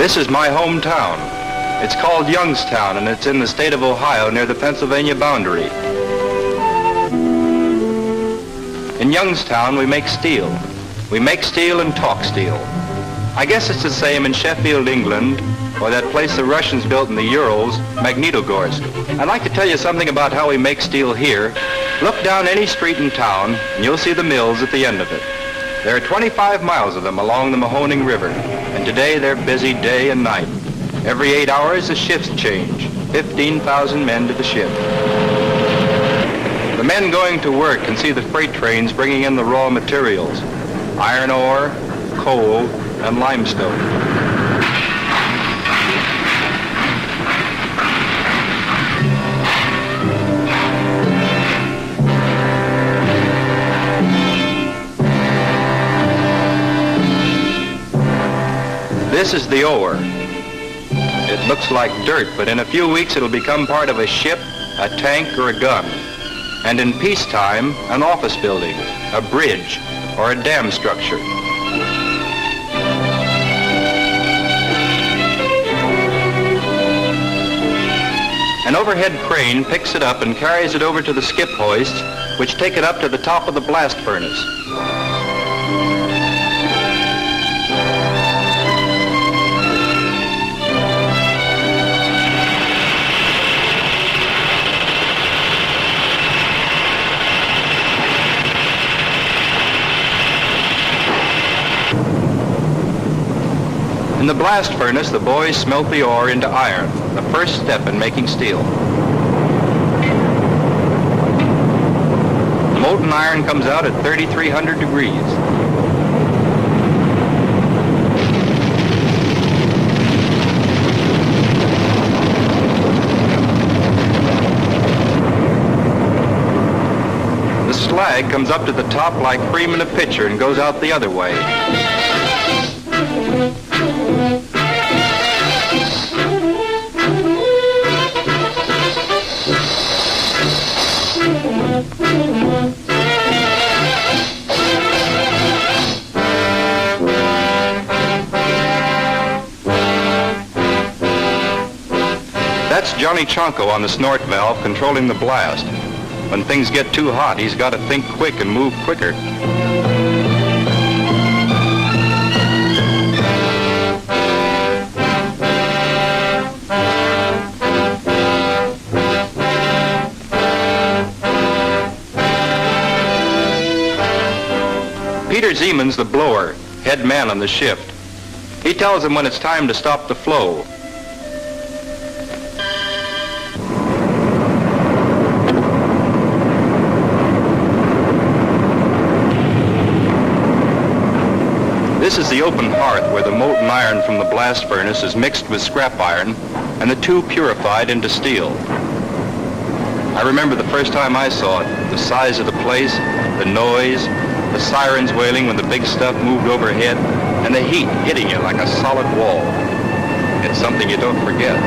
This is my hometown. It's called Youngstown, and it's in the state of Ohio near the Pennsylvania boundary. In Youngstown, we make steel. We make steel and talk steel. I guess it's the same in Sheffield, England, or that place the Russians built in the Urals, Magnitogorsk. I'd like to tell you something about how we make steel here. Look down any street in town, and you'll see the mills at the end of it. There are 25 miles of them along the Mahoning River, and today they're busy day and night. Every 8 hours, the shifts change. 15,000 men to the shift. The men going to work can see the freight trains bringing in the raw materials, iron ore, coal, and limestone. This is the ore. It looks like dirt, but in a few weeks it'll become part of a ship, a tank, or a gun. And in peacetime, an office building, a bridge, or a dam structure. An overhead crane picks it up and carries it over to the skip hoists, which take it up to the top of the blast furnace. In the blast furnace, the boys smelt the ore into iron, the first step in making steel. The molten iron comes out at 3,300 degrees. The slag comes up to the top like cream in a pitcher and goes out the other way. That's Johnny Chonko on the snort valve controlling the blast. When things get too hot, he's got to think quick and move quicker. Peter Zeman's the blower, head man on the shift. He tells them when it's time to stop the flow. This is the open hearth where the molten iron from the blast furnace is mixed with scrap iron and the two purified into steel. I remember the first time I saw it, the size of the place, the noise, the sirens wailing when the big stuff moved overhead, and the heat hitting you like a solid wall. It's something you don't forget.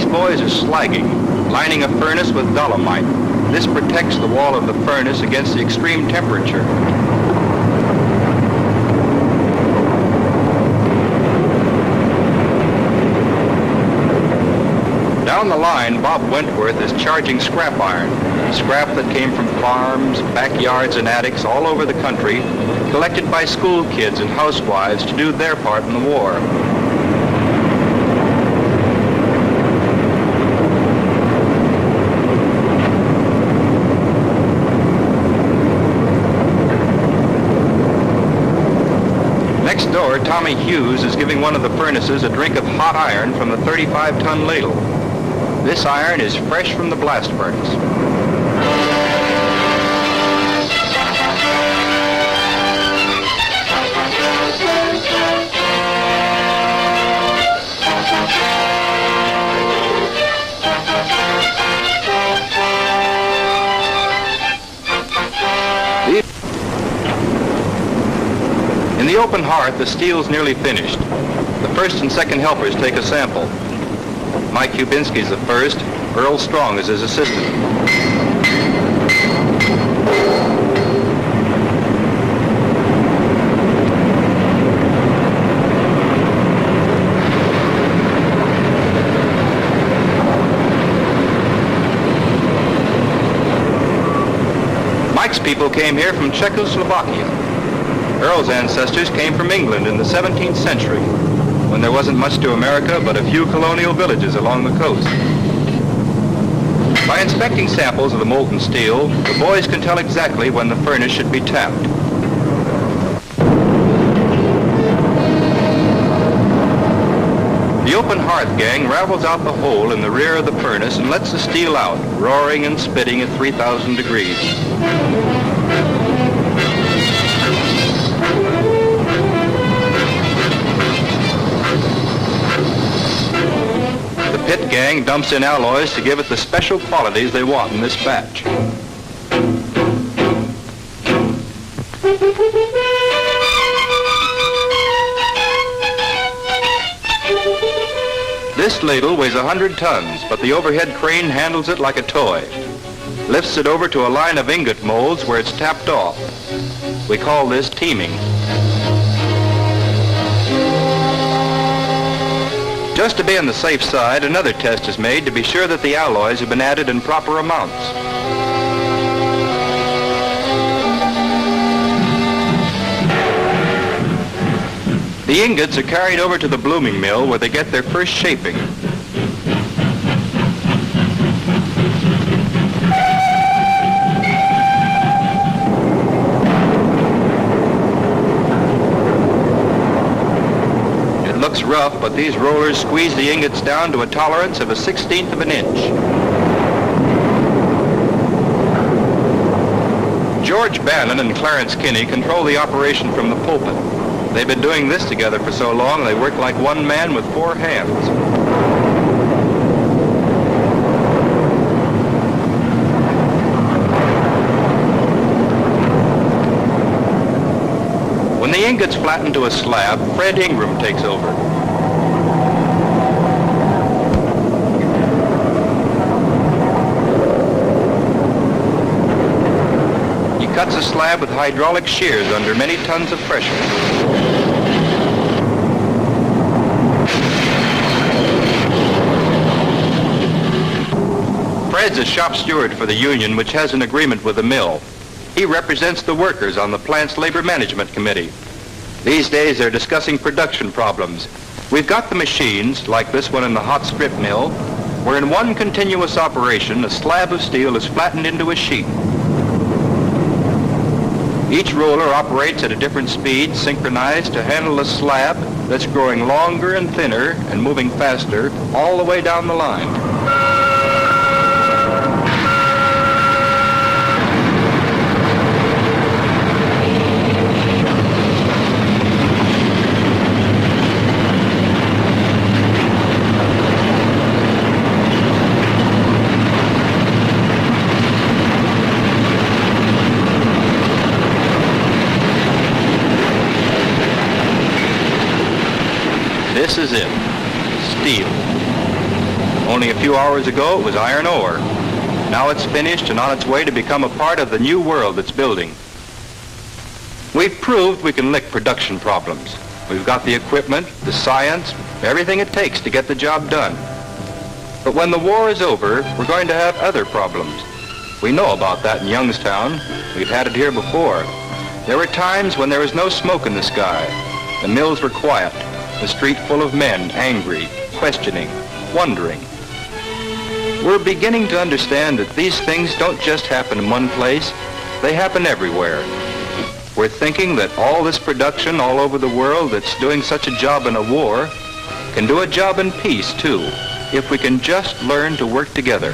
Boys are slagging, lining a furnace with dolomite. This protects the wall of the furnace against the extreme temperature. Down the line, Bob Wentworth is charging scrap iron, scrap that came from farms, backyards, and attics all over the country, collected by school kids and housewives to do their part in the war. Next door, Tommy Hughes is giving one of the furnaces a drink of hot iron from the 35-ton ladle. This iron is fresh from the blast furnace. open hearth, the steel's nearly finished. The first and second helpers take a sample. Mike Kubinski's the first. Earl Strong is his assistant. Mike's people came here from Czechoslovakia. Earl's ancestors came from England in the 17th century, when there wasn't much to America but a few colonial villages along the coast. By inspecting samples of the molten steel, the boys can tell exactly when the furnace should be tapped. The open hearth gang ravels out the hole in the rear of the furnace and lets the steel out, roaring and spitting at 3,000 degrees. The pit gang dumps in alloys to give it the special qualities they want in this batch. This ladle weighs 100 tons, but the overhead crane handles it like a toy. Lifts it over to a line of ingot molds where it's tapped off. We call this teaming. Just to be on the safe side, another test is made to be sure that the alloys have been added in proper amounts. The ingots are carried over to the blooming mill where they get their first shaping. It looks rough, but these rollers squeeze the ingots down to a tolerance of a 1/16 of an inch. George Bannon and Clarence Kinney control the operation from the pulpit. They've been doing this together for so long, they work like one man with 4 hands. When the ingots flatten to a slab, Fred Ingram takes over. He cuts a slab with hydraulic shears under many tons of pressure. Fred's a shop steward for the union, which has an agreement with the mill. He represents the workers on the plant's labor management committee. These days they're discussing production problems. We've got the machines, like this one in the hot strip mill, where in one continuous operation a slab of steel is flattened into a sheet. Each roller operates at a different speed, synchronized to handle a slab that's growing longer and thinner and moving faster all the way down the line. This is it, steel. Only a few hours ago it was iron ore. Now it's finished and on its way to become a part of the new world it's building. We've proved we can lick production problems. We've got the equipment, the science, everything it takes to get the job done. But when the war is over, we're going to have other problems. We know about that in Youngstown. We've had it here before. There were times when there was no smoke in the sky. The mills were quiet. The street full of men, angry, questioning, wondering. We're beginning to understand that these things don't just happen in one place, they happen everywhere. We're thinking that all this production all over the world that's doing such a job in a war can do a job in peace too, if we can just learn to work together.